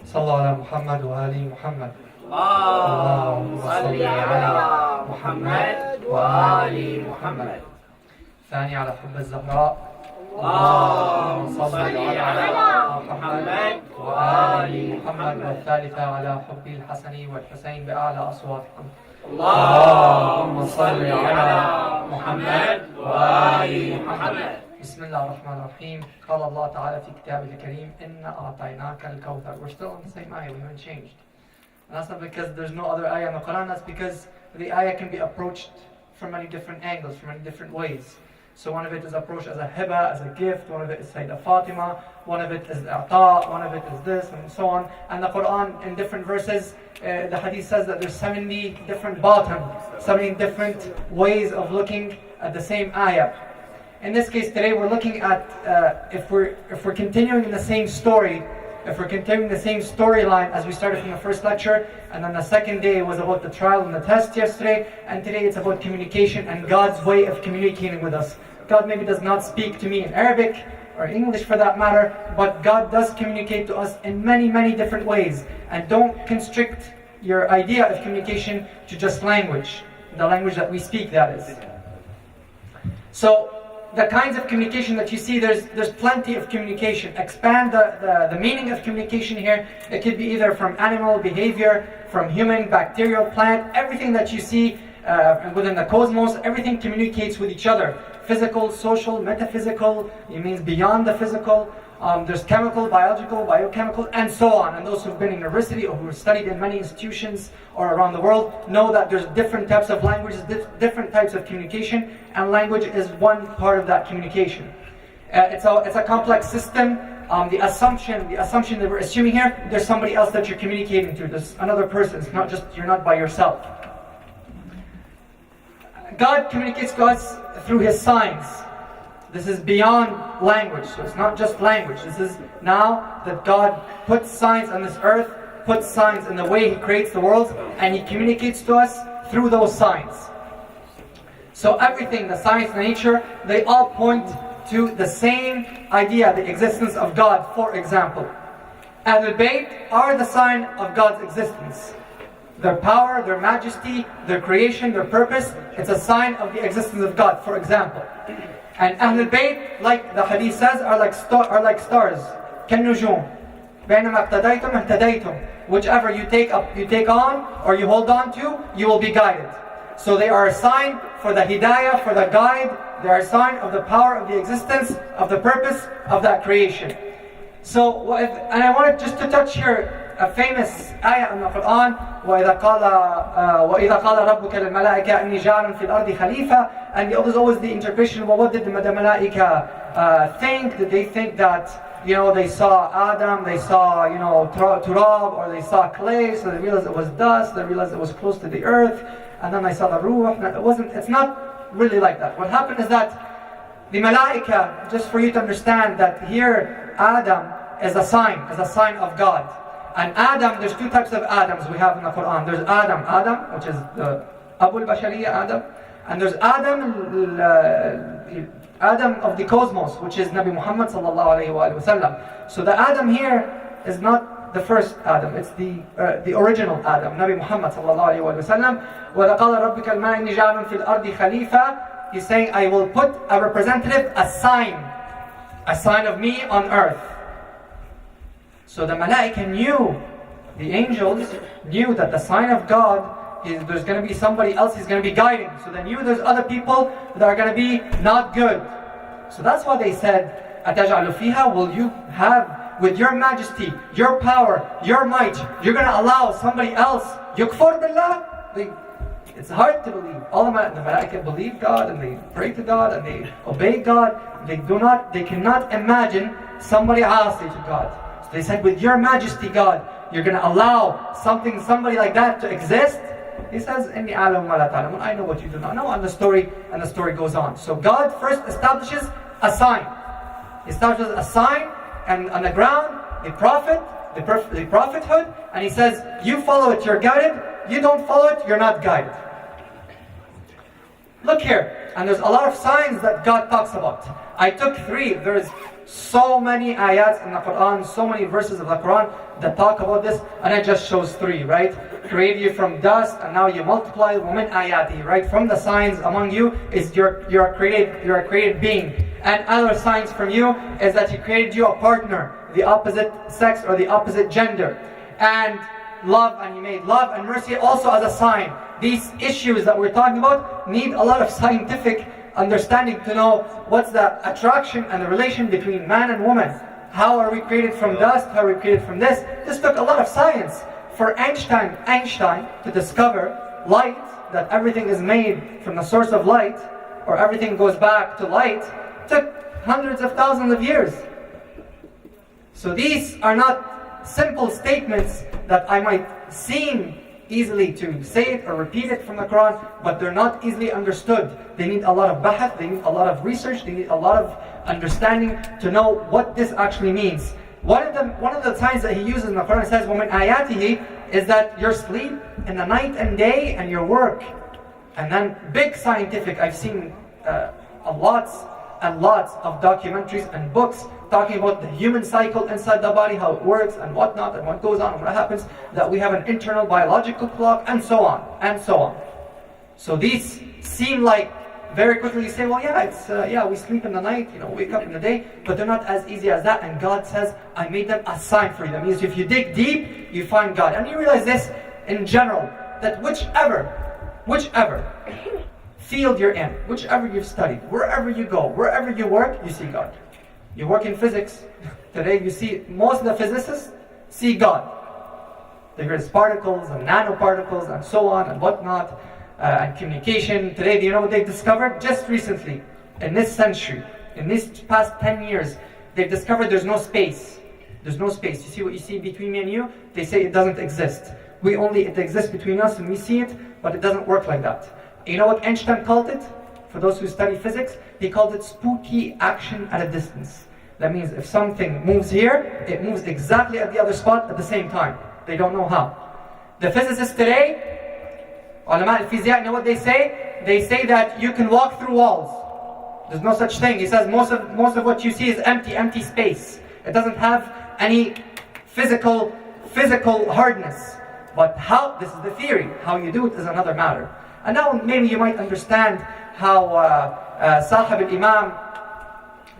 صلوا على محمد وآل محمد. اللهم صل على محمد وآل محمد. ثاني على حب الزهراء. اللهم صل على محمد وآل محمد. والثالثة على حب الحسن والحسين بأعلى أصواتكم. اللهم صل على محمد وآل محمد. بسم الله الرحمن الرحيم. قال الله تعالى في كتابه الكريم إنا أعطيناك الكوثر. We're still on the same ayah, we haven't changed. And that's not because there's no other ayah in the Quran, that's because the ayah can be approached from many different angles, from many different ways. So one of it is approached as a hiba, as a gift, one of it is Sayyidah Fatima, one of it is ata, one of it is this, and so on. And the Quran in different verses, the hadith says that there's 70 different batin, 70 different ways of looking at the same ayah. In this case today we're looking at if we're continuing in the same story, if we're continuing the same storyline as we started from the first lecture, and then the second day was about the trial and the test yesterday, and today it's about communication and God's way of communicating with us. God maybe does not speak to me in Arabic or English for that matter, but God does communicate to us in many, many different ways. And don't constrict your idea of communication to just language, the language that we speak, that is. So the kinds of communication that you see, there's plenty of communication. Expand the meaning of communication here. It could be either from animal behavior, from human, bacterial, plant, everything that you see within the cosmos, everything communicates with each other. Physical, social, metaphysical, it means beyond the physical. There's chemical, biological, biochemical, and so on. And those who've been in university or who've studied in many institutions or around the world know that there's different types of languages, different types of communication, and language is one part of that communication. It's a complex system. The assumption that we're assuming here, there's somebody else that you're communicating to. There's another person. It's not just, you're not by yourself. God communicates to us through His signs. This is beyond language, so it's not just language. This is now that God puts signs on this earth, puts signs in the way He creates the world, and He communicates to us through those signs. So everything, the science, the nature, they all point to the same idea, the existence of God. For example, Ahlul Bayt are the sign of God's existence. Their power, their majesty, their creation, their purpose, it's a sign of the existence of God, for example. And Ahlul Bayt, like the hadith says, are like stars. كالنجوم. بينما اقتديتم اهتديتم. Whichever you take on or you hold on to, you will be guided. So they are a sign for the hidayah, for the guide. They are a sign of the power of the existence, of the purpose of that creation. So, and I wanted just to touch here a famous ayah in the Quran, وَإِذَا قَالَ رَبُّكَ لِلْمَلَائِكَةِ أَنِّي جَاعِلٌ فِي الْأَرْضِ خَلِيفَةً. And there's always the interpretation, well, what did the Malaika think? Did they think that, they saw Adam, they saw, turab, or they saw clay, so they realized it was dust, they realized it was close to the earth, and then they saw the ruh. It's not really like that. What happened is that the Malaika, just for you to understand that here, Adam is a sign of God. And Adam, there's two types of Adams we have in the Quran. There's Adam, which is the Abul Bashariya Adam. And there's Adam of the cosmos, which is Nabi Muhammad sallallahu alayhi wa sallam. So the Adam here is not the first Adam, it's the original Adam, Nabi Muhammad sallallahu alayhi wa sallam. وَلَقَالَ رَبِّكَ الْمَا إِنِّي جَعَلٌ فِي الْأَرْضِ خَلِيفَةً. He's saying, I will put a representative, a sign of me on earth. So the Malaika knew, the angels knew that the sign of God is there's going to be somebody else He's going to be guiding. So they knew there's other people that are going to be not good. So that's why they said, أَتَجْعَلُ فِيهَا, will you have, with your majesty, your power, your might, you're going to allow somebody else, يُكْفُرْ بِاللَّهِ. It's hard to believe. All the Malaika believe God, and they pray to God, and they obey God. They cannot imagine somebody asi to God. They said, with your majesty, God, you're going to allow somebody like that to exist? He says, إِنِّي أَعْلَمُ مَا لَا تَعْلَمُونَ. I know what you do not know. And the story goes on. So God first establishes a sign. He establishes a sign, and on the ground, the prophethood, and He says, you follow it, you're guided. You don't follow it, you're not guided. Look here, and there's a lot of signs that God talks about. I took 3. There's so many ayats in the Quran, so many verses of the Quran that talk about this, and it just shows three, right? Created you from dust, and now you multiply. وَمِنْ آيَاتِهِ, right? From the signs among you is you're a created being. And other signs from you is that He created you a partner, the opposite sex or the opposite gender. And love, and He made love and mercy also as a sign. These issues that we're talking about need a lot of scientific understanding to know what's the attraction and the relation between man and woman. How are we created from dust? How are we created from this? This took a lot of science. For Einstein to discover light, that everything is made from the source of light, or everything goes back to light, took hundreds of thousands of years. So these are not simple statements that I might seem easily to say it or repeat it from the Quran, but they're not easily understood. They need a lot of bahath, they need a lot of research, they need a lot of understanding to know what this actually means. One of the signs that He uses in the Quran says, وَمِنْ آيَاتِهِ, is that your sleep in the night and day and your work. And then big scientific, I've seen lots and lots of documentaries and books talking about the human cycle inside the body, how it works and whatnot, and what goes on and what happens, that we have an internal biological clock, and so on, and so on. So these seem like, very quickly you say, well, yeah, it's we sleep in the night, wake up in the day, but they're not as easy as that. And God says, I made them a sign for you. That means if you dig deep, you find God. And you realize this in general, that whichever field you're in, whichever you've studied, wherever you go, wherever you work, you see God. You work in physics, today you see most of the physicists see God. There's particles and nanoparticles and so on and whatnot, and communication. Today, do you know what they've discovered? Just recently, in this century, in these past 10 years, they've discovered there's no space. There's no space. You see what you see between me and you? They say it doesn't exist. It exists between us and we see it, but it doesn't work like that. You know what Einstein called it? For those who study physics, he called it spooky action at a distance. That means if something moves here, it moves exactly at the other spot at the same time. They don't know how. The physicists today, ulama al-fizya, you know what they say? They say that you can walk through walls. There's no such thing. He says most of what you see is empty space. It doesn't have any physical hardness. But how, this is the theory, how you do it is another matter. And now maybe you might understand how Sahib al-Imam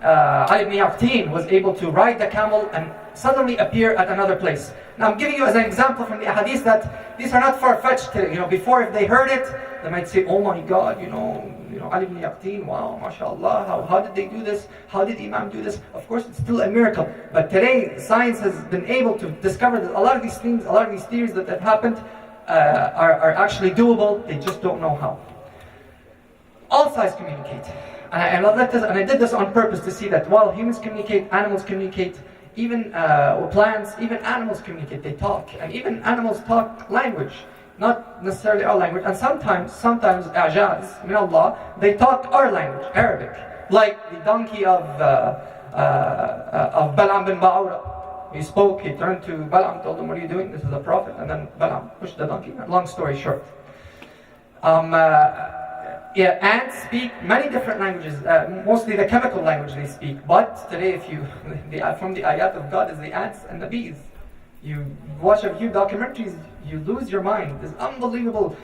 Ali ibn Yaqtin was able to ride the camel and suddenly appear at another place. Now I'm giving you as an example from the hadith that these are not far-fetched. Before if they heard it, they might say, oh my God, Ali ibn Yaqtin, wow, mashallah, how did they do this? How did Imam do this? Of course, it's still a miracle. But today, science has been able to discover that a lot of these things, a lot of these theories that have happened are actually doable. They just don't know how. All sides communicate. And I love that, and I did this on purpose to see that while humans communicate, animals communicate, even plants, even animals communicate, they talk. And even animals talk language. Not necessarily our language, and sometimes a'jaz, min Allah, they talk our language, Arabic. Like the donkey of Balaam bin Ba'ura. He spoke, he turned to Balaam, told him, what are you doing? This is a prophet. And then Balaam pushed the donkey. Long story short. Ants speak many different languages, mostly the chemical language they speak. But today, from the ayat of God is the ants and the bees. You watch a few documentaries, you lose your mind. It's unbelievable.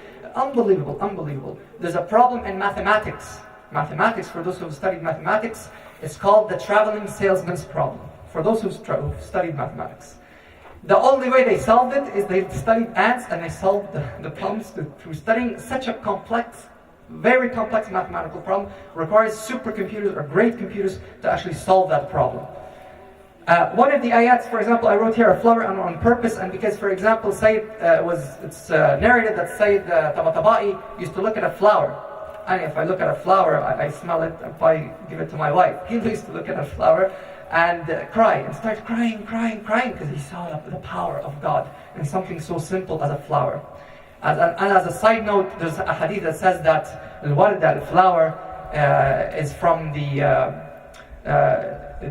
There's a problem in mathematics. Mathematics, for those who've studied mathematics, it's called the traveling salesman's problem. For those who've studied mathematics. The only way they solved it is they studied ants and they solved the problems through studying such a complex, very complex mathematical problem. Requires supercomputers or great computers to actually solve that problem. One of the ayats, for example, I wrote here a flower on purpose, and because, for example, it's narrated that Sayyid Tabatabai used to look at a flower. And if I look at a flower, I smell it, and if I give it to my wife, he used to look at a flower and cry, and start crying, because he saw the power of God in something so simple as a flower. And as a side note, there's a hadith that says that the flower, is from the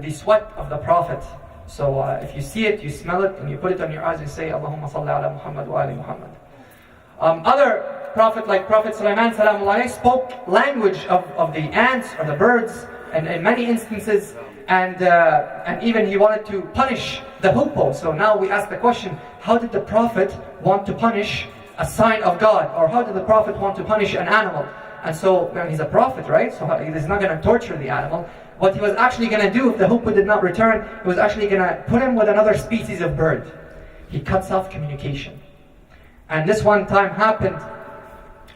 sweat of the Prophet. So if you see it, you smell it, and you put it on your eyes, you say, Allahumma salli ala Muhammad wa ali Muhammad. Other Prophet, like Prophet Sulaiman salamullah, spoke language of the ants or the birds, and in many instances, and even he wanted to punish the hippo. So now we ask the question, how did the Prophet want to punish a sign of God? Or how did the Prophet want to punish an animal? And so, he's a prophet, right? So he's not going to torture the animal. What he was actually going to do, if the hippo did not return, he was actually going to put him with another species of bird. He cuts off communication. And this one time happened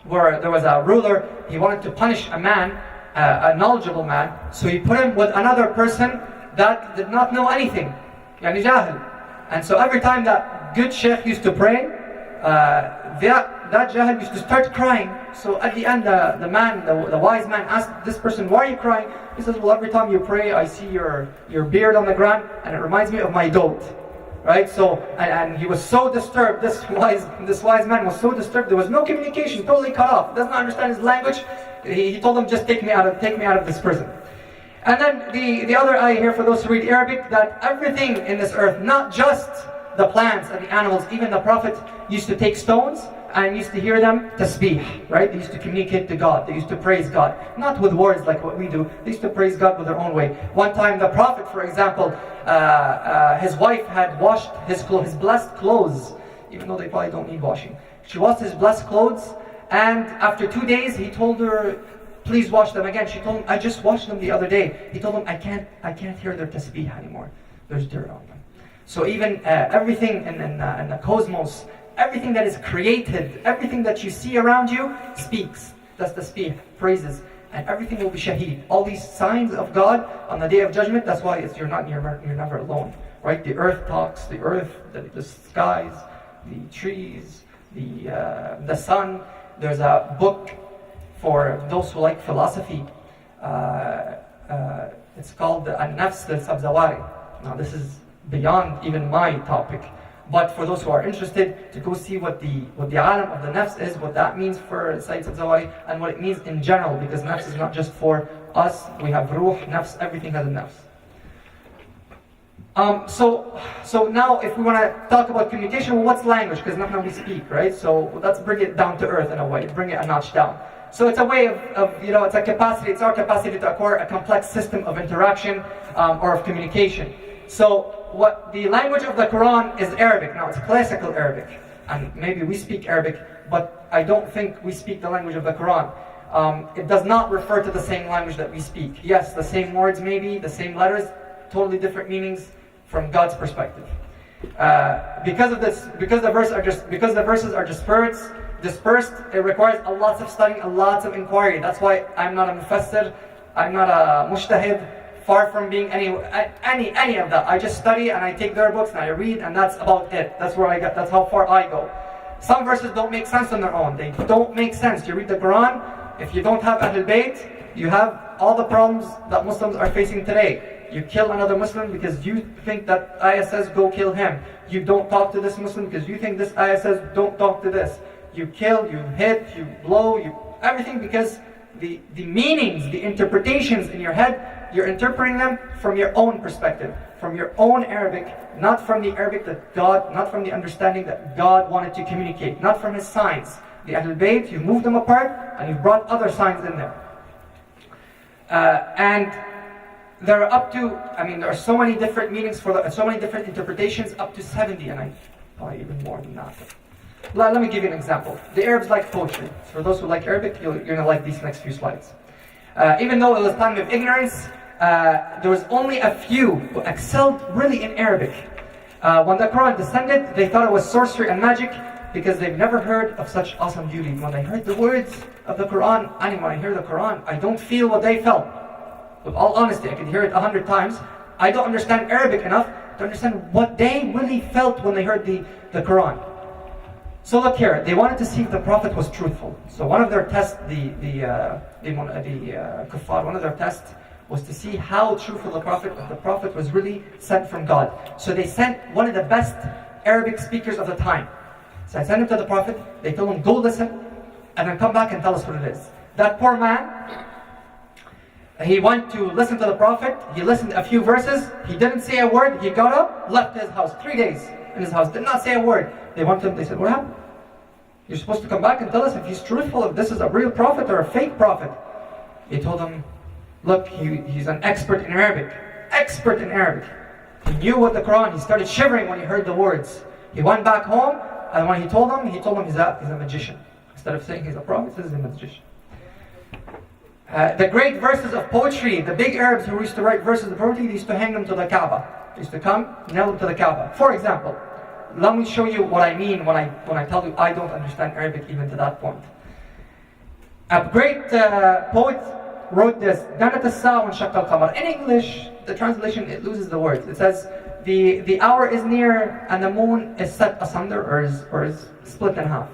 where there was a ruler, he wanted to punish a man, a knowledgeable man, so he put him with another person that did not know anything, yani jahil. And so every time that good sheikh used to pray, that jahil used to start crying. So at the end, the wise man asked this person, why are you crying? He says, well, every time you pray, I see your beard on the ground, and it reminds me of my goat. Right? So, and he was so disturbed, this wise man was so disturbed, there was no communication, totally cut off, doesn't understand his language. He told him, just take me out of this prison. And then the other ayah here, for those who read Arabic, that everything in this earth, not just the plants and the animals, even the Prophet used to take stones and used to hear them tasbih, right? They used to communicate to God, they used to praise God, not with words like what we do, they used to praise God with their own way. One time the Prophet, for example, his wife had washed his blessed clothes, even though they probably don't need washing. She washed his blessed clothes, and after 2 days he told her, please wash them again. She told him, I just washed them the other day. He told him, I can't hear their tasbih anymore. There's dirt on them. So even everything in the cosmos, everything that is created, everything that you see around you speaks. That's tasbih, praises. And everything will be shaheed. All these signs of God on the Day of Judgment, that's why you're never alone. Right? The earth talks, the earth, the skies, the trees, the sun. There's a book for those who like philosophy. It's called An-Nafs al-Sabzawari. Now this is beyond even my topic. But for those who are interested, to go see what the alam of the nafs is, what that means for Sayyid Sabzawari, and what it means in general, because nafs is not just for us, we have ruh, nafs, everything has a nafs. So now if we want to talk about communication, well, what's language? Because not how we speak, right? So let's bring it down to earth in a way, bring it a notch down. So it's a way of it's a capacity, it's our capacity to acquire a complex system of interaction or of communication. So what the language of the Quran is Arabic. Now it's classical Arabic, and maybe we speak Arabic, but I don't think we speak the language of the Quran. It does not refer to the same language that we speak. Yes, the same words maybe, the same letters, totally different meanings from God's perspective. Because the verses are dispersed, it requires a lot of studying, a lot of inquiry. That's why I'm not a mufassir, I'm not a mujtahid, far from being any of that. I just study and I take their books and I read, and that's about it. That's how far I go. Some verses don't make sense on their own. They don't make sense. You read the Quran, if you don't have Ahlul Bayt, you have all the problems that Muslims are facing today. You kill another Muslim because you think that ayah says go kill him. You don't talk to this Muslim because you think this ayah says don't talk to this. You kill, you hit, you blow, everything because the meanings, the interpretations in your head, you're interpreting them from your own perspective, from your own Arabic, not from the Arabic not from the understanding that God wanted to communicate, not from His signs. The Ahlul Bayt, you moved them apart and you brought other signs in there. And there are so many different meanings so many different interpretations, up to 70, and probably even more than that. Let me give you an example. The Arabs like poetry. For those who like Arabic, you're going to like these next few slides. Even though it was time of ignorance, there was only a few who excelled really in Arabic. When the Quran descended, they thought it was sorcery and magic because they've never heard of such awesome beauty. When they heard the words of the Quran, when I hear the Quran, I don't feel what they felt. With all honesty, I could hear it 100 times. I don't understand Arabic enough to understand what they really felt when they heard the Quran. So look here, they wanted to see if the Prophet was truthful. So one of their tests, the kuffar, one of their tests was to see how truthful the Prophet was really sent from God. So they sent one of the best Arabic speakers of the time. So I sent him to the Prophet, they told him, go listen, and then come back and tell us what it is. That poor man, he went to listen to the Prophet, he listened a few verses, he didn't say a word, he got up, left his house, 3 days in his house, did not say a word. They went to him, they said, what happened? You're supposed to come back and tell us if he's truthful, if this is a real prophet or a fake prophet. He told them, look, he's an expert in Arabic. expert in Arabic. He knew what the Quran, he started shivering when he heard the words. He went back home, and when he told them he's a magician. Instead of saying he's a prophet, he says he's a magician. The great verses of poetry, the big Arabs who used to write verses of poetry, they used to hang them to the Kaaba. They used to come, nail them to the Kaaba. For example, let me show you what I mean when I tell you I don't understand Arabic even to that point. A great poet wrote this, دَنَتَ السَّاعُ وَانشَقَّ الْقَمَرُ. In English, the translation, it loses the words. It says, the hour is near and the moon is set asunder or is split in half.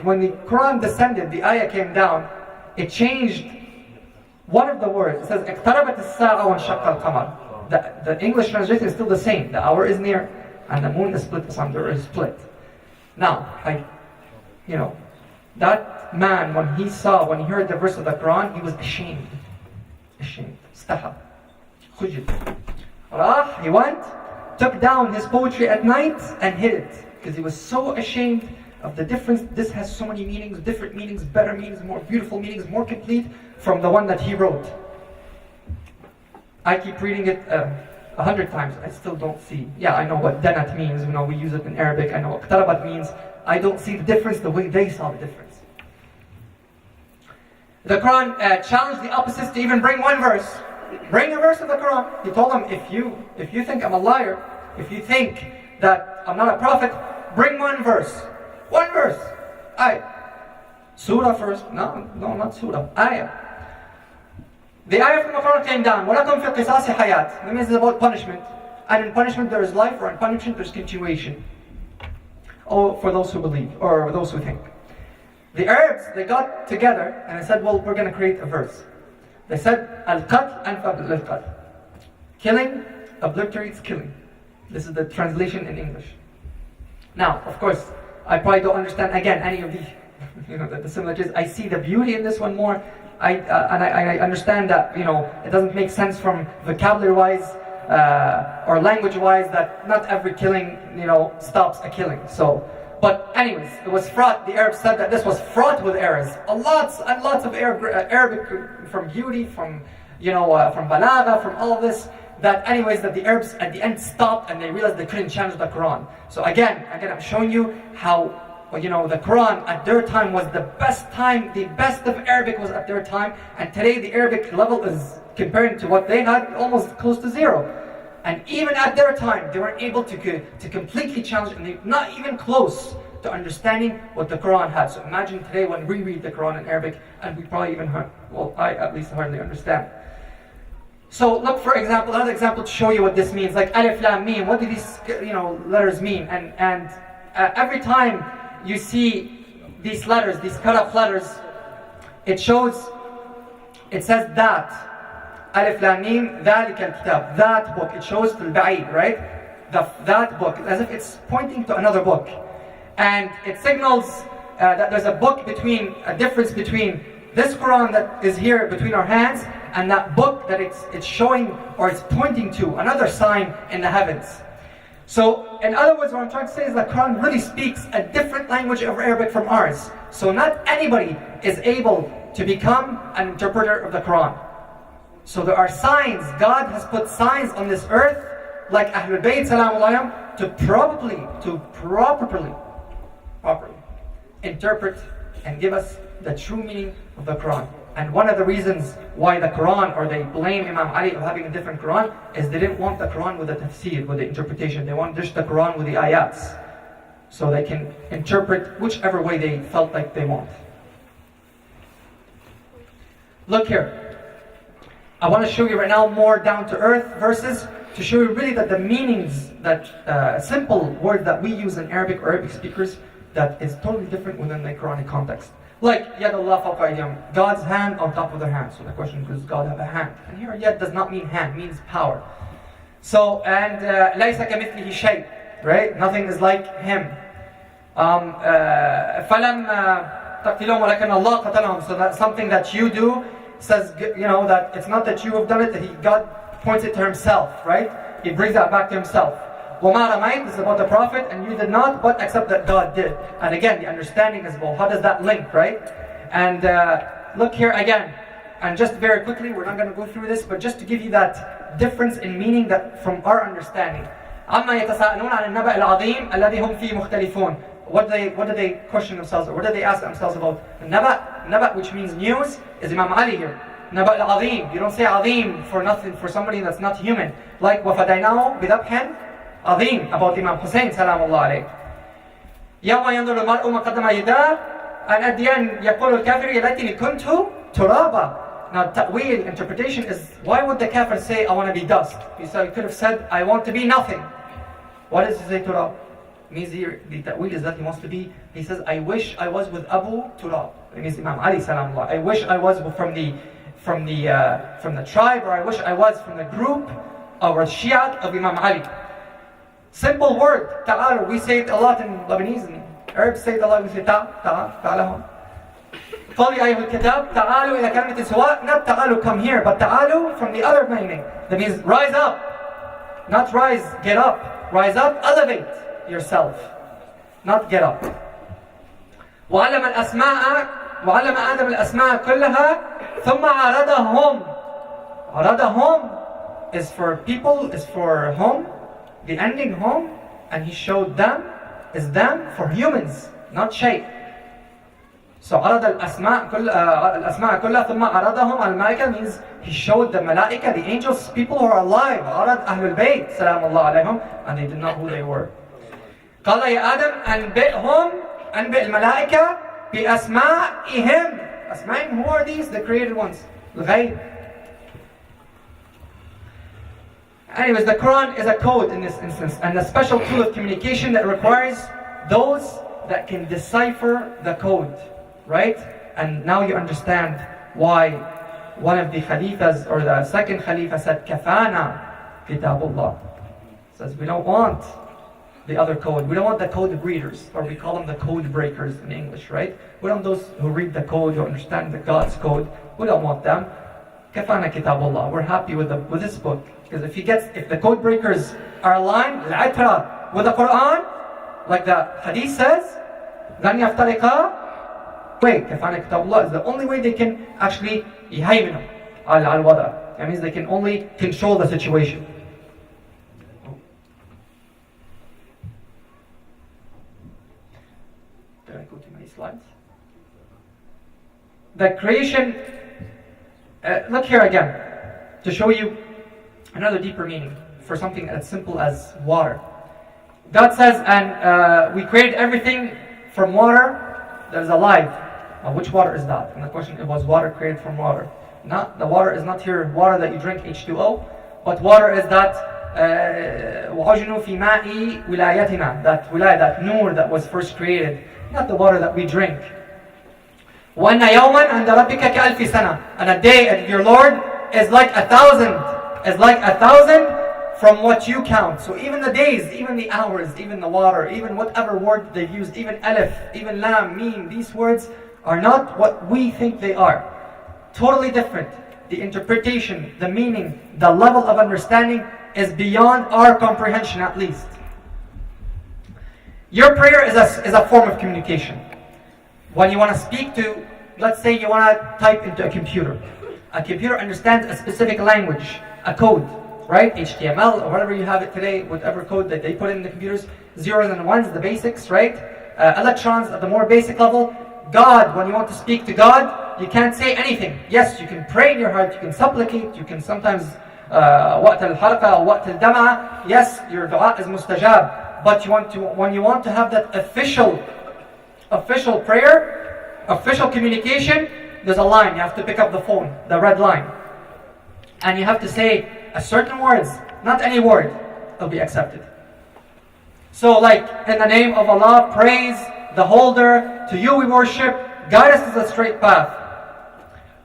When the Quran descended, the ayah came down, it changed one of the words. It says, اقتربت الساعة وانشق القمر. The English translation is still the same. The hour is near and the moon is split asunder or is split. Now, that man, when he heard the verse of the Quran, he was ashamed. Stahab. He went, took down his poetry at night and hid it. Because he was so ashamed of the difference. This has so many meanings, different meanings, better meanings, more beautiful meanings, more complete from the one that he wrote. I keep reading it 100 times. I still don't see. Yeah, I know what danat means. We use it in Arabic. I know what qtarabat means. I don't see the difference the way they saw the difference. The Quran challenged the opposites to even bring one verse. Bring a verse of the Quran. He told them, if you think I'm a liar, if you think that I'm not a prophet, bring one verse. One verse. Ayah. Surah first. No, not surah. Ayah. The ayah from the Quran came down. وَلَكُمْ فِي الْقِصَاصِ حَيَاةٌ. That means it's about punishment. And in punishment there is life, or in punishment there is continuation. Oh, for those who believe, or those who think. The Arabs, they got together and they said, well, we're going to create a verse. They said, Al-Qatl anfa lil-Qatl. Killing obliterates killing. This is the translation in English. Now, of course, I probably don't understand, again, any of the similarities. I see the beauty in this one more. I understand that, it doesn't make sense from vocabulary-wise or language-wise that not every killing, stops a killing. But anyways, it was fraught. The Arabs said that this was fraught with errors. Lots and lots of Arabic from beauty, from balagha, from all of this. That the Arabs at the end stopped and they realized they couldn't challenge the Quran. So again, I'm showing you how the Quran at their time was the best time. The best of Arabic was at their time, and today the Arabic level is, comparing to what they had, almost close to zero. And even at their time, they weren't able to completely challenge, and they're not even close to understanding what the Quran had. So imagine today when we read the Quran in Arabic, and we probably even I at least hardly understand. So look, for example, another example to show you what this means, like alif lam mim. What do these letters mean? And every time you see these letters, these cut off letters, it says that. Alif Lam Mim, ذَلِكَ الْكِتَابِ. That book. It shows to al-Ba'id, right? That book, as if it's pointing to another book. And it signals that there's a difference between this Quran that is here between our hands and that book that it's showing or it's pointing to, another sign in the heavens. So, in other words, what I'm trying to say is that Quran really speaks a different language of Arabic from ours. So not anybody is able to become an interpreter of the Quran. So there are signs. God has put signs on this earth, like Ahlul Bayt salam to properly interpret and give us the true meaning of the Quran. And one of the reasons why the Quran, or they blame Imam Ali of having a different Quran, is they didn't want the Quran with the tafsir, with the interpretation. They want just the Quran with the ayats, so they can interpret whichever way they felt like they want. Look here. I want to show you right now more down-to-earth verses to show you really that the meanings, that simple word that we use in Arabic or Arabic speakers, that is totally different within the Quranic context. Like, Yad Allah fawqa aydihim, God's hand on top of their hand. So the question is, does God have a hand? And here, Yad does not mean hand, means power. So, and لَيْسَ كَمِثْلِهِ شَيْءٍ, right? Nothing is like Him. فَلَمْ تَقْتِلُهُمْ وَلَكِنَّ اللَّهَ قَتَلَهُمْ. So that's something that you do, says, that it's not that you have done it, that God points it to Himself, right? He brings that back to Himself. وَمَا رَمَيْتَ, this is about the Prophet, and you did not, but except that God did. And again, the understanding is, well, how does that link, right? And look here again, and just very quickly, we're not going to go through this, but just to give you that difference in meaning that from our understanding. عما يتساءلون عن النبأ العظيم الذي هم فيه مختلفون. What do they question themselves, or what do they ask themselves about? Naba, which means news, is Imam Ali here. Naba al-Azim. You don't say Azim for nothing, for somebody that's not human. Like وَفَدَيْنَاهُ بِذَبْحٍ Azim, about Imam Hussayn Salamullah alayh. يَوْمَ يَنْظُرُ الْمَرْءُ مَنْ قَدَّمَ يَدَاهُ. And at the end, يَقُولُ الْكَافِرُ يَا لَيْتَنِي كُنْتُ تُرَابًا. Now, ta'wil, interpretation is, why would the kafir say, I want to be dust? He could have said, I want to be nothing. Why does he say turab? Means here, the ta'wil is that he wants to be, he says, I wish I was with Abu Turab. It means Imam Ali Salamullah. I wish I was from the tribe, or I wish I was from the group or Shi'at of Imam Ali. Simple word, ta'alu. We say it a lot in Lebanese, and Arabs say it a lot. We say ta'ala. قال يا أيها الكتاب تعالوا إلى كلمة سواء. Not تعالوا, come here, but تعالوا from the other meaning. That means rise up. Not rise, get up. Rise up, elevate yourself. Not get up. وعلم آدم الأسماء كلها ثم عرضهم. عرضهم is for people, is for home, the ending home, and he showed them, is them for humans, not shay. So عرض الأسماء كلها ثم عرضهم على الملائكة means he showed the malaika, the angels, people who are alive. عرض أهل البيت سلام الله عليهم, and they did not know who they were. قال يا آدم أنبئ الملائكة بأسمائهم. أسمائهم, who are these? The created ones. الغيب. Anyways, the Quran is a code in this instance, and a special tool of communication that requires those that can decipher the code. Right? And now you understand why one of the Khalifas, or the second Khalifa, said, Kafana Kitabullah. Says, we don't want the other code. We don't want the code readers, or we call them the code breakers in English, right? We don't want those who read the code, who understand the God's code. We don't want them. Kafana Kitabullah. We're happy with this book. Because if the code breakers are aligned with the Quran, like the Hadith says, then يفترقا. كفانا كتاب الله is the only way they can actually يهيمنوا على الوضع. That means they can only control the situation. Did I go too many slides? The creation, look here again, to show you another deeper meaning for something as simple as water. God says, and we created everything from water that is alive. Now, which water is that? And the question, it was water created from water. The water is not here water that you drink, H2O, but water is that وَعُجْنُوا فِي مَاءِ وِلَايَتِنَا, that wilayah, that nur that was first created, not the water that we drink. وَأَنَّ يَوْمًا عِنْدَ رَبِّكَ كَأَلْفِ سَنَةٍ, and a day of your Lord is like 1,000, from what you count. So even the days, even the hours, even the water, even whatever word they've used, even alif, even lam, mim, these words are not what we think they are. Totally different. The interpretation, the meaning, the level of understanding is beyond our comprehension, at least. Your prayer is a form of communication. When you want to speak to, let's say you want to type into a computer. A computer understands a specific language, a code, right? HTML or whatever you have it today, whatever code that they put in the computers, zeros and ones, the basics, right? Electrons at the more basic level. God, when you want to speak to God, you can't say anything. Yes, you can pray in your heart, you can supplicate, you can sometimes وقت الحلقة وقت الدمعة. Yes, your dua is mustajab. But when you want to have that official prayer, official communication, there's a line. You have to pick up the phone, the red line. And you have to say a certain words, not any word, will be accepted. So like, in the name of Allah, praise the holder, to you we worship, guide us to the straight path.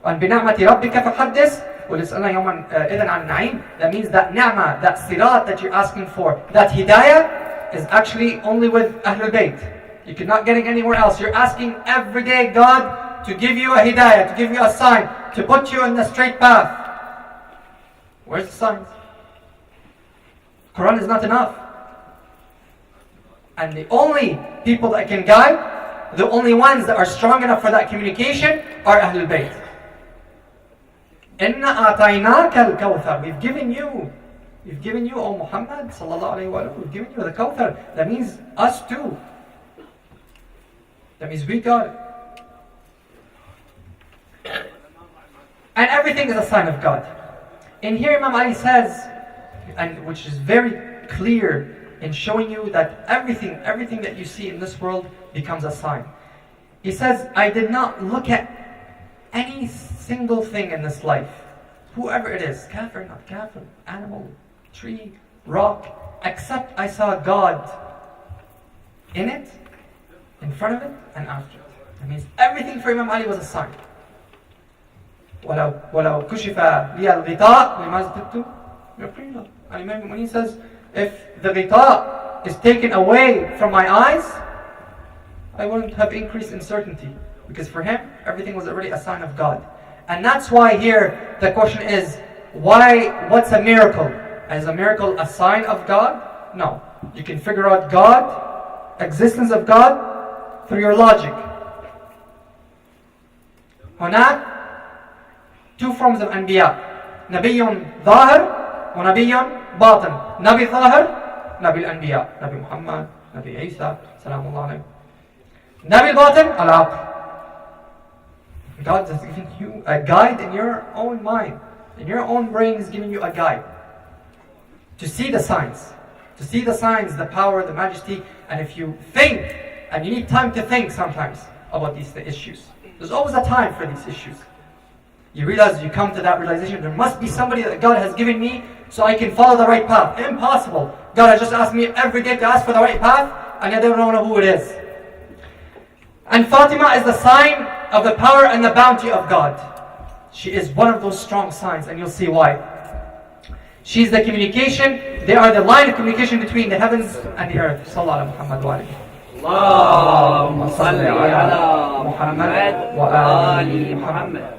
And بِنَعْمَةِ رَبِّكَ فَحَدِّثْ وَلِسْأَلْنَا يَوْمًا إِذًا عَنْ النَّعِيمِ. That means that ni'mah, that sirat that you're asking for, that hidayah is actually only with Ahlul Bayt. You're not getting anywhere else. You're asking every day God to give you a hidayah, to give you a sign, to put you in the straight path. Where's the signs? Quran is not enough. And the only people that can guide, the only ones that are strong enough for that communication are Ahlul Bayt. Inna a'tainaka al-kawthar. We've given you, O Muhammad sallallahu alayhi wa sallam, we've given you the kawthar. That means us too. That means we got it. And everything is a sign of God. In here Imam Ali says, and which is very clear in showing you that everything that you see in this world becomes a sign. He says, I did not look at any single thing in this life, whoever it is, kafir, not kafir, animal, tree, rock, except I saw God in it, in front of it, and after it. That means everything for Imam Ali was a sign. وَلَوْ كُشِفَ لِيَ الْغِطَاء لِمَا زْدِدْتُ يَقِينًا. And Imam, when he says, if the ghita is taken away from my eyes, I wouldn't have increased in certainty. Because for him, everything was already a sign of God. And that's why here the question is, what's a miracle? Is a miracle a sign of God? No. You can figure out God, existence of God, through your logic. هناك two forms of أنبياء. نبي ظاهر ونبي باطن. نبي ظاهر نبي الأنبياء. نبي محمد, نبي عيسى, سلام الله عليه. نبي الباطن العقل. God has given you a guide in your own mind. In your own brain is giving you a guide. To see the signs. To see the signs, the power, the majesty. And if you think, and you need time to think sometimes about these issues. There's always a time for these issues. You realize, you come to that realization, there must be somebody that God has given me so I can follow the right path. Impossible. God has just asked me every day to ask for the right path, and I don't know who it is. And Fatima is the sign of the power and the bounty of God. She is one of those strong signs, and you'll see why. She's the communication, they are the line of communication between the heavens and the earth. Sallallahu Muhammad wa alihi. Allahumma salli ala Muhammad wa ali Muhammad.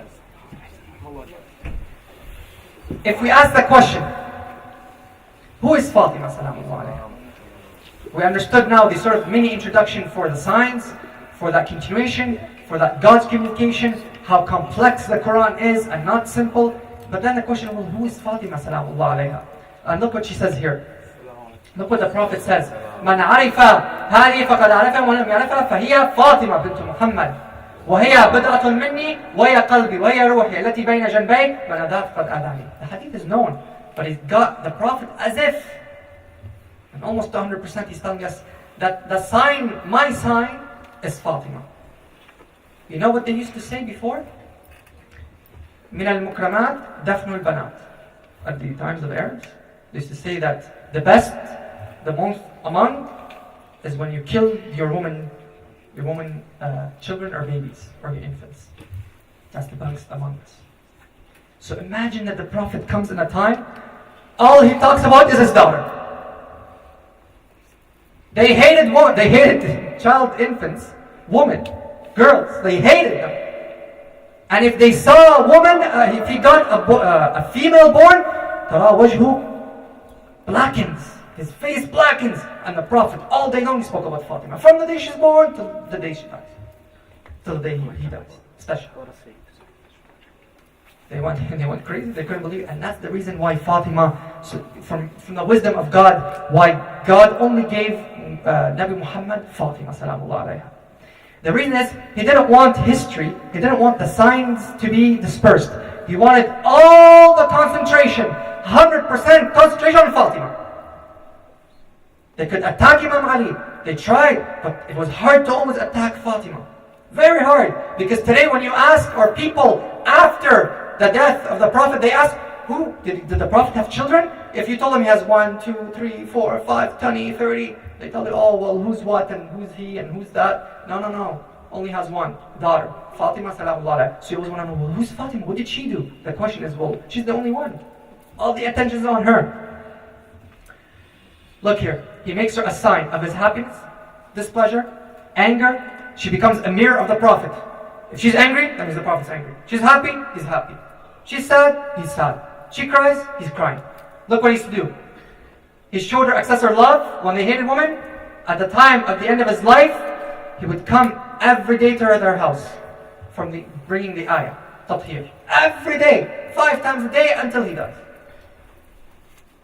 If we ask the question, who is Fatima sallallahu alayha? We understood now the sort of mini introduction for the signs, for that continuation, for that God's communication, how complex the Quran is and not simple. But then the question, well, who is Fatima sallallahu alayha? And look what she says here. Look what the Prophet says. من عرف هذه فقد عرفها ولم يعرفها فهي فاطمة بنت محمد وهي بضعة مني وهي قلبي وهي روحي التي بين جنبي من أذاك قد أذاني. The hadith is known, but he's got the Prophet as if, and almost 100% he's telling us that the sign, my sign, is Fatima. You know what they used to say before? من المكرمات دفن البنات. At the times of the Arabs, they used to say that the best, the most among, is when you kill your woman children or babies or your infants. That's the best among us. So imagine that the Prophet comes in a time, all he talks about is his daughter. They hated child infants, women, girls. They hated them. And if they saw a woman, if he got a female born, ترى وجهه blackens. His face blackens. And the Prophet all day long spoke about Fatima. From the day she's born to the day she dies. Till the day he dies. Especially. They went crazy. They couldn't believe it. And that's the reason why Fatima, from the wisdom of God, why God only gave Nabi Muhammad Fatima salamullah alayha. The reason is, he didn't want history, he didn't want the signs to be dispersed. He wanted all the concentration, 100% concentration on Fatima. They could attack Imam Ali. They tried, but it was hard to always attack Fatima. Very hard. Because today when you ask, or people after the death of the Prophet, they ask, who? Did the Prophet have children? If you told them he has 1, 2, 3, 4, 5, 20, 30, they tell you, oh, well, who's what, and who's he, and who's that? No. Only has one daughter, Fatima salamullah alayha. So you always want to know, well, who's Fatima? What did she do? The question is, well, she's the only one. All the attention is on her. Look here. He makes her a sign of his happiness, displeasure, anger. She becomes a mirror of the Prophet. If she's angry, that means the Prophet's angry. She's happy, he's happy. She's sad, he's sad. She cries, he's crying. Look what he used to do. He showed her excessive love when they hated women. At the time, at the end of his life, he would come every day to their house, bringing the ayah. tathir. Every day, 5 times a day until he dies.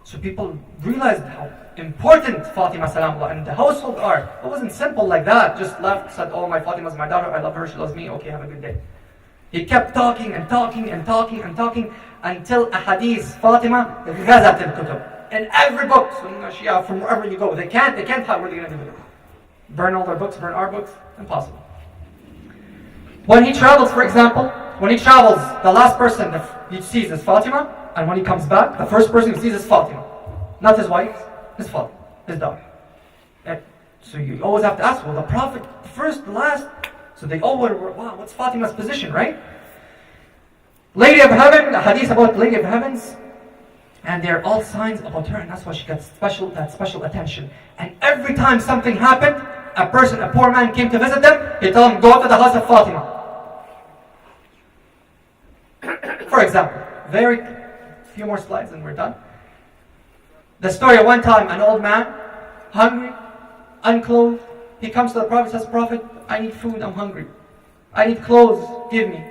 So people realized how important Fatima salamullah and the household are. It wasn't simple like that. Just left, said, oh, my Fatima's my daughter, I love her, she loves me, okay, have a good day. He kept talking and talking and talking and talking until ahadith Fatima ghazat al-kutub. In every book, Sunnah, Shia, from wherever you go, they can't hide what they're going to do with it. Burn all their books, burn our books, impossible. When he travels, for example, the last person that he sees is Fatima, and when he comes back, the first person he sees is Fatima. Not his wife, his father, his daughter. So you always have to ask, well, the Prophet, first, last, so they all were, wow, what's Fatima's position, right? Lady of Heaven, the hadith about Lady of Heavens, and they're all signs about her, and that's why she got that special attention. And every time something happened, a poor man came to visit them, he told him, go to the house of Fatima. For example, few more slides and we're done. The story of one time, an old man, hungry, unclothed, he comes to the Prophet, says, Prophet, I need food, I'm hungry. I need clothes, give me.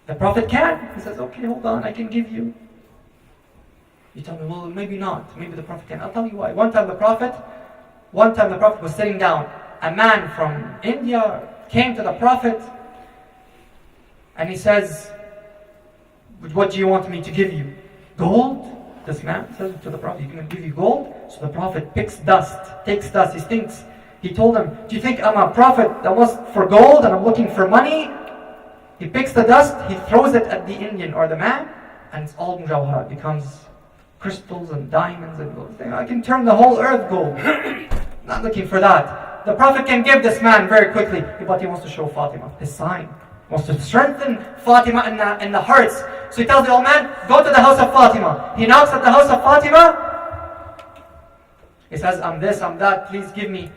The Prophet can. He says, okay, hold on, I can give you. You tell me, well, maybe not. Maybe the Prophet can. I'll tell you why. One time the Prophet was sitting down. A man from India came to the Prophet and he says, what do you want me to give you? Gold? This man says to the Prophet, he's going to give you gold? So the Prophet takes dust, he stinks. He told him, do you think I'm a prophet that was for gold and I'm looking for money? He picks the dust, he throws it at the Indian or the man, and it's all mujawharat, becomes crystals and diamonds and gold. I can turn the whole earth gold. Not looking for that. The Prophet can give this man very quickly, but he wants to show Fatima, his sign. He wants to strengthen Fatima in the hearts. So he tells the old man, go to the house of Fatima. He knocks at the house of Fatima. He says, I'm this, I'm that, please give me.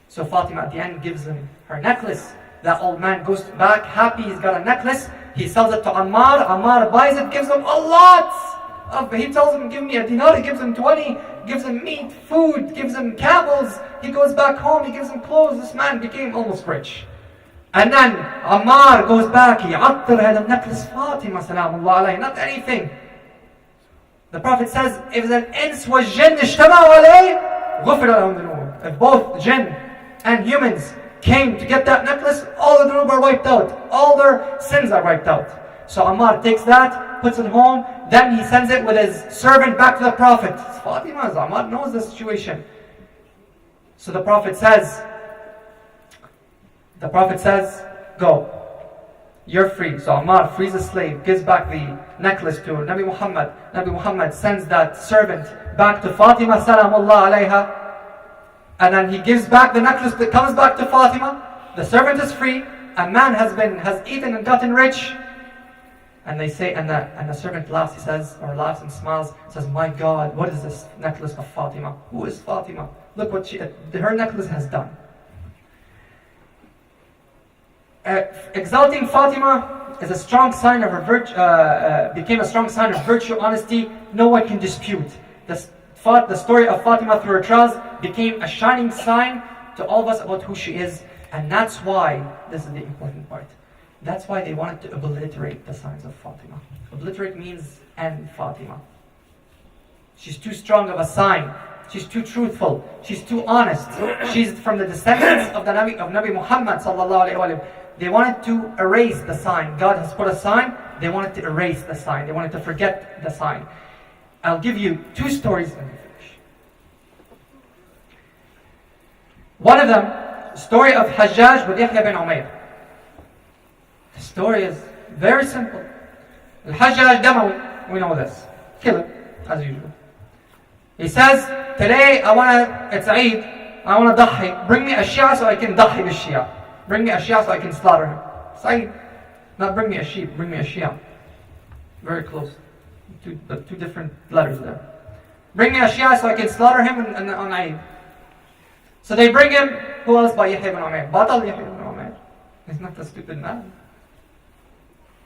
So Fatima at the end gives him her necklace. That old man goes back happy, he's got a necklace. He sells it to Ammar. Ammar buys it, gives him a lot. He tells him, give me a dinar. He gives him 20, gives him meat, food, gives him camels. He goes back home, he gives him clothes. This man became almost rich. And then Ammar goes back, he عطر هذا necklace Fatima سلام الله عليه, not anything. The Prophet says, if an ins was jinn اجتمعوا عليه غفر لهم ذنوبهم. If both jinn and humans came to get that necklace, all the dhunub are wiped out. All their sins are wiped out. So Ammar takes that, puts it home, then he sends it with his servant back to the Prophet. It's Fatima's, Ammar knows the situation. So the Prophet says, go. You're free. So Ammar frees a slave, gives back the necklace to Nabi Muhammad. Nabi Muhammad sends that servant back to Fatima salamullah alayha. And then he gives back the necklace that comes back to Fatima. The servant is free. A man has eaten and gotten rich. And they say, and the servant laughs, laughs and smiles, says, my God, what is this necklace of Fatima? Who is Fatima? Look what her necklace has done. Exalting Fatima is a strong sign of her virtue, became a strong sign of virtue, honesty. No one can dispute. The story of Fatima through her trials became a shining sign to all of us about who she is. And that's why, this is the important part, that's why they wanted to obliterate the signs of Fatima. Obliterate means end Fatima. She's too strong of a sign. She's too truthful. She's too honest. She's from the descendants of Nabi Muhammad sallallahu alaihi wasallam. They wanted to erase the sign. God has put a sign. They wanted to erase the sign. They wanted to forget the sign. I'll give you 2 stories and we finish. One of them, story of Hajjaj with Yahya bin Umayr. The story is very simple. Al-Hajjaj Damawi, we know this. Kill him, as usual. He says, today it's Eid, I want to dahi. Bring me a Shia so I can dahi with Shia. Bring me a Shia so I can slaughter him. It's Eid. Not bring me a sheep, bring me a Shia. Very close. Two different letters there. Bring me a Shia so I can slaughter him on Eid. So they bring him, who else but Yahya bin Umayr? Batal Yahya bin Umayr. He's not a stupid man.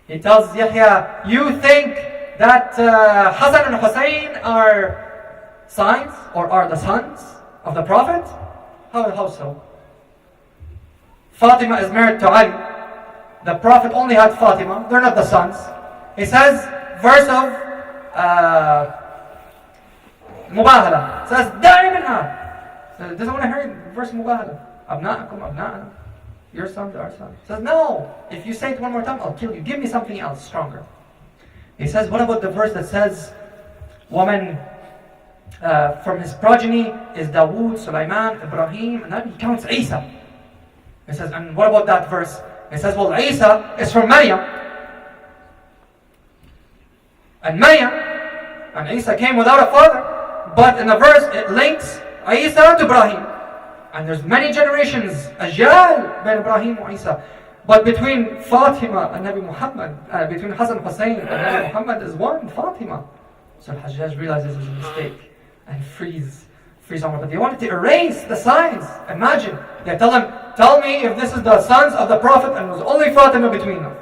He tells Yahya, you think that Hassan and Hussayn are signs or are the sons of the Prophet? How so? Fatima is married to Ali. the Prophet only had Fatima, they're not the sons. He says, verse of Mubahala, says, دعني منها. So, doesn't want to hear verse Mubahala. أبناءكم أبناءنا. Your sons are our sons. He says, no, if you say it one more time, I'll kill you. Give me something else stronger. He says, what about the verse that says, woman from his progeny is Dawood, Sulaiman, Ibrahim, and then he counts Isa. He says, and what about that verse? He says, well, Isa is from Maryam. And Maryam, and Isa came without a father. But in the verse, it links Isa to Ibrahim. And there's many generations, Ajal, ben Ibrahim and Isa. But between Fatima and Nabi Muhammad, between Hassan Hussayn and Nabi Muhammad is one, Fatima. So Al-Hajjaj realizes it's a mistake and frees Umar. But they wanted to erase the signs. Imagine, they tell him, tell me if this is the sons of the Prophet and it was only Fatima between them.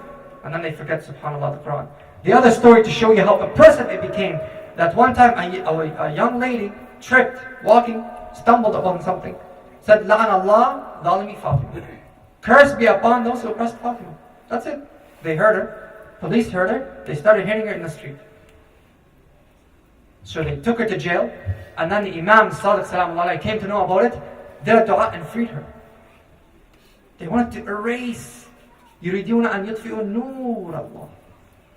And then they forget, subhanAllah, the Quran. The other story to show you how oppressive it became, that one time a young lady tripped, walking, stumbled upon something, said, La'an Allah, Zalimi Fatima. Curse be upon those who oppressed Fatima. That's it. They heard her. Police heard her. They started hitting her in the street. So they took her to jail. And then the Imam, Sadiq Salam Allah, came to know about it, did a dua and freed her. They wanted to erase. يُرِيدُونَ أَن يُطْفِئُوا نُورَ اللَّهِ.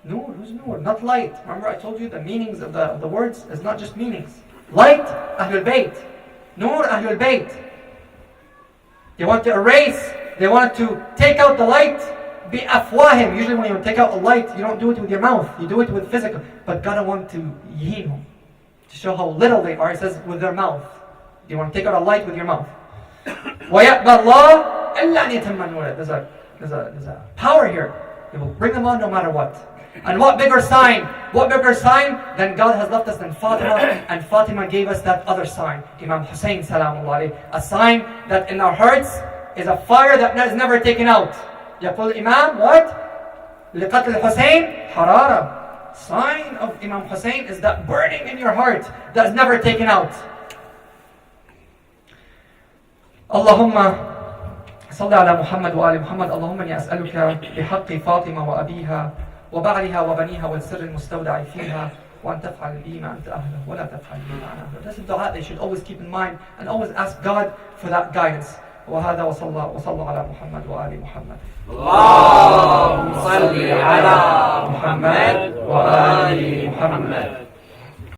Nur, who's Nur? Not light. Remember I told you the meanings of the words is not just meanings. Light, Ahlul Bayt. Nur, Ahlul Bayt. They want to erase. They wanted to take out the light. Bi afwahim. Usually when you take out a light, you don't do it with your mouth. You do it with physical. But God want to yinhum, to show how little they are. It says with their mouth. You want to take out a light with your mouth. وَيَأْبَى اللَّهُ إِلَّا أَنْ يَتَمَّ نُورَهُ. There's a power here. It will bring them on no matter what. And what bigger sign? What bigger sign than God has left us than Fatima? And Fatima gave us that other sign. Imam Hussayn Salamullah alayhi. A sign that in our hearts is a fire that is never taken out. يقول Imam, what? لقتل الحسين حرارة. Sign of Imam Hussayn is that burning in your heart that is never taken out. Allahumma صل على محمد وآل محمد. اللهم إني أسألك بحق فاطمة وأبيها وبعلها وبنيها والسر المستودع فيها وأن تفعل بي ما أنت أهله ولا تفعل بي ما أنا أهله. That's a dua they should always keep in mind and always ask God for that guidance. وهذا وصلى على محمد وآل محمد. اللهم صل على محمد وآل محمد.